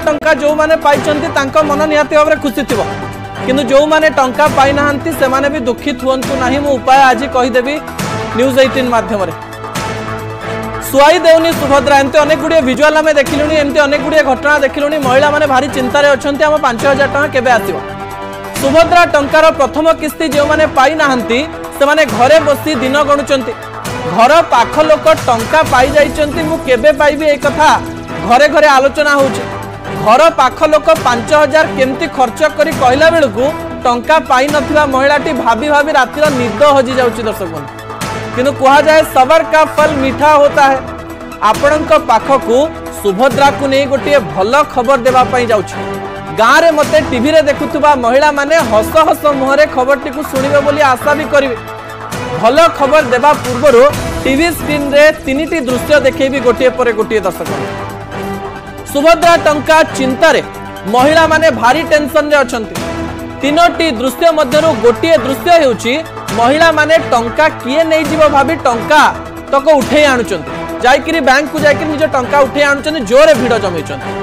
टंका जो माने पाइचंती तांको मन निहाती भाव में खुशी थी किंतु जो माने टंका पाई नाहंती से माने भी दुखित हुअंतु नहीं मु उपाय आज कहीदेवी न्यूज 18 माध्यम सुआई देउनी सुभद्रा एमती अनेक गुड़िया विजुआल आम देखिलुनी एमती अनेक गुड़िया घटना देखिलुनी महिला माने भारी चिंतार अच्छा आम 5000 टଙ୍କା केबे आसीबो सुभद्रा टंकार प्रथम किस्ती जो माने पाई नाहंती से माने घरे बसी दिन गणुचंती घर पाख लोक टंका पाई जाइचंती मु केबे पाइबी ए कथा घरे घरे आलोचना होउची घर पाख लोक 5000 केमती खर्च करी कहला बेलू टंका पाई नथिबा महिलाटी भाभी भाभी रातिर निद हजि जाउची दर्शक किंतु कहा जाए सबर का फल मीठा होता है आपणक पाखकू सुभद्रा को नहीं गोटे भल खबर देवा पई जाउची गाँव में मते टीवी रे देखुवा महिला माने हस हस मुहरे खबर टी शुणवे बोली आशा भी करेंगे भल खबर देवा पूर्व टीवी स्क्रीन रे 3टी दृश्य देखेबी गोटे पर गोटे दर्शक सुभद्रा टंका चिंतारे महिला माने भारी टेंशन रे अछंती 3टी दृश्य मध्यरु गोटे दृश्य हेउची महिला माने टंका किए नहीं जीव भाभी टंका तक उठे आणुचंती जाइकरी बैंक को जाइकरी निज टंका उठे आणुचंती जोरे भिड़ जमैचंती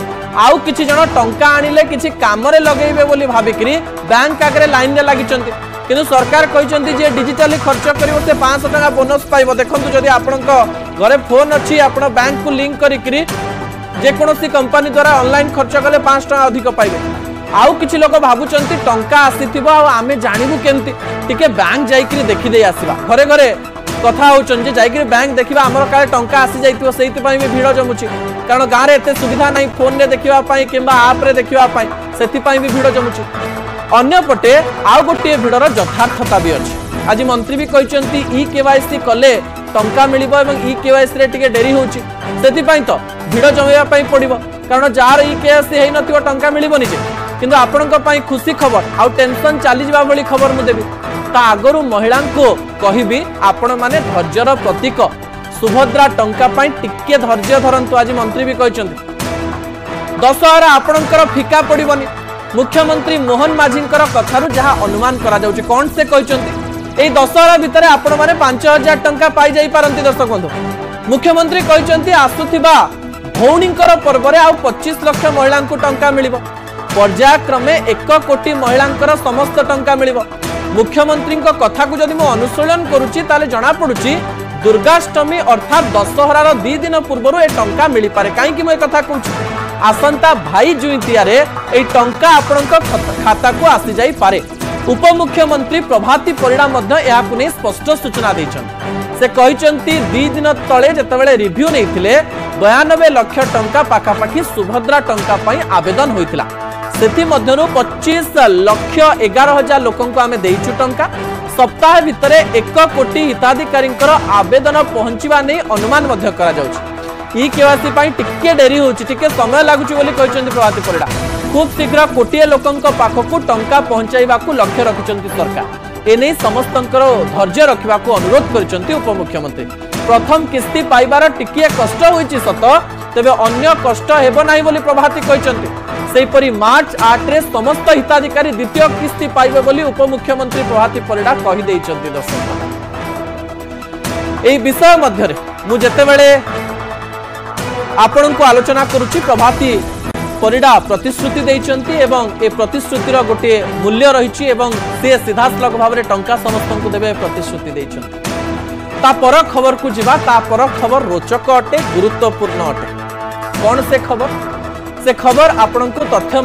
आउ किछि जण टंका आनिले किछि कामरे लगेइबे बोली भाबिकरी बैंक आगरे लाइन रे लागिचंती किंतु सरकार कहिचंती जे डिजिटली खर्च करिवो से 500 टका बोनस पाइबो देखंतु जदि आपनक घरे फोन अछि आपण बैंक को लिंक करिकरी जे कोनोसी कंपनी द्वारा ऑनलाइन खर्च कले 5 टका अधिक पाइबे आउ किछि लोक भाबुचंती टंका आसीथिबो आ आमे जानिबु केमती टिके बैंक जाइकरी देखि देई आसीबा घरे घरे कथा होचन जे जाइकरी बैंक देखिबा हमर काले टंका आसी जाइतिबो सेहित पई भी भीड़ जमुची कारण गाँव रे एते सुविधा नहीं फोन रे देखिबा पई किंबा ऐप रे देखिबा पई सेति पई भी भीड़ जमुची अन्य पटे आउ गोटे भिड़र यथार्थता भी अच्छी आज मंत्री भी कहते ई केवाईसी कले टंका मिलिबो एवं ई केवाईसी रे टिके डेरी होउची सेति पई तो भिड़ जमेबा पई पड़िबो कारण जार ई केवाईसी हेइ नथिबो टंका मिलिबोनी जे किंतु आपनक पई खुशी खबर आउ टेंशन चली जाबा बली खबर मु देबी ता आगरु महिला को कहिबी आपण माने धैर्यर प्रतीक सुभद्रा टंका पई टिके धैर्य धरंतु आज मंत्री भी कहचंती दशहरा आपणकर फिका पड़िबोनी मुख्यमंत्री मोहन माझींकर कथारु जहाँ अनुमान करा जाउची कोन से कहचंती एई दशहरा भितरे आपण माने 5000 टंका पाई जाई पारंती दर्शक बंधु मुख्यमंत्री कहचंती आसुथिबा भौणींकर पर्व रे आ 25 लाख महिला को टंका मिलिबो पर्यायक्रमे 1 कोटी महिलांकर समस्त टंका मिलिबो मुख्यमंत्री कथा को जदि मु अनुसरण करूची ताले जणा पडुची दुर्गाष्टमी अर्थात दशहरार 2 दिन पूर्व ए टंका मिली पारे काई कि मैं कथा कहूची आसंता भाई जुइतियारे ए टंका आपनक खाता को आसी जाई पारे उपमुख्यमंत्री प्रभाती परिडा मध्य याकु नै स्पष्ट सूचना दैछन से कहिचंती 2 दिन तळे जतबेले रिव्यू नैथिले 92 लाख टंका पाखापाखी सुभद्रा टंका पई आवेदन होइतिला सेति मध्यरु 25 लाख 11,000 लोकंको आमे देइछु टंका सप्ताह भितरे 1 कोटी हिताधिकारींकर आवेदन पहुंचीबा नै अनुमान मध्य करा जाउछि ई केवासी पई टिके डेरी होउछि टिके समय लागुछि बोली कहिचंती प्रभाती परिडा खूब शीघ्र कोटिए लोकंक पाखकु टंका पहुंचाइबा को लक्ष्य रखिचंती सरकार एने समस्तंकर धैर्य रखिबा को अनुरोध करिसंती उपमुख्यमंत्री प्रथम किस्ती पाइबार टिके कष्ट होइछि सत तबे अन्य कष्ट हेबो नाही बोली प्रभाती कहिसंती सेहिपरि मार्च 8 रे समस्त हिताधिकारी द्वितीय किस्ती पाइबे बोली उपमुख्यमंत्री प्रभाती परिडा कहि दैछंती दर्शक एई विषय मध्य रे मु जेतेबेले आपण को आलोचना करुच्ची प्रभाती परिडा प्रतिश्रुति देइचंती एवं ए प्रतिश्रुतिर गोटे मूल्य रही से सीधासलख भाव में टंका समस्त को देवे प्रतिश्रुति देइचंती ता पर खबर को जिबा ता पर खबर रोचक अटे गुरुत्वपूर्ण अटे कौन से खबर आपण को तथ्य